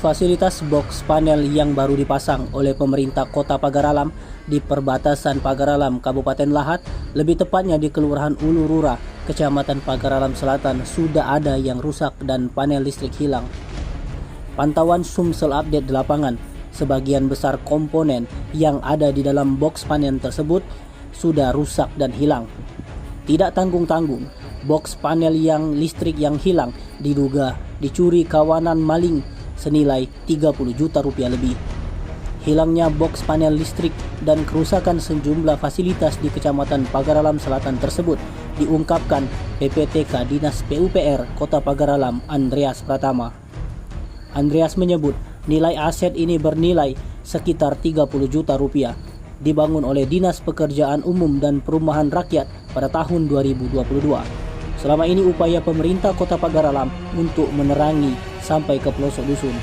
Fasilitas box panel yang baru dipasang oleh pemerintah Kota Pagar Alam di perbatasan Pagar Alam, Kabupaten Lahat, lebih tepatnya di Kelurahan Ulu Rura, Kecamatan Pagar Alam Selatan, sudah ada yang rusak dan panel listrik hilang. Pantauan Sumsel update di lapangan, sebagian besar komponen yang ada di dalam box panel tersebut sudah rusak dan hilang. Tidak tanggung-tanggung, box panel yang listrik yang hilang diduga dicuri kawanan maling senilai 30 juta rupiah lebih. Hilangnya box panel listrik dan kerusakan sejumlah fasilitas di Kecamatan Pagar Alam Selatan tersebut diungkapkan PPTK Dinas PUPR Kota Pagar Alam Andreas Pratama. Andreas menyebut nilai aset ini bernilai sekitar 30 juta rupiah, dibangun oleh Dinas Pekerjaan Umum dan Perumahan Rakyat pada tahun 2022. Selama ini upaya pemerintah Kota Pagar Alam untuk menerangi sampai ke pelosok dusun.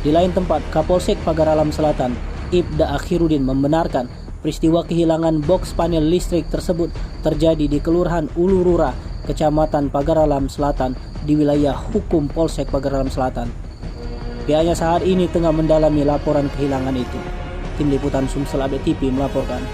Di lain tempat, Kapolsek Pagar Alam Selatan, Ibda Akhiruddin, membenarkan peristiwa kehilangan box panel listrik tersebut terjadi di Kelurahan Ulu Rura, Kecamatan Pagar Alam Selatan di wilayah hukum Polsek Pagar Alam Selatan. Pihaknya saat ini tengah mendalami laporan kehilangan itu. Tim Liputan Sumsel Update TV melaporkan.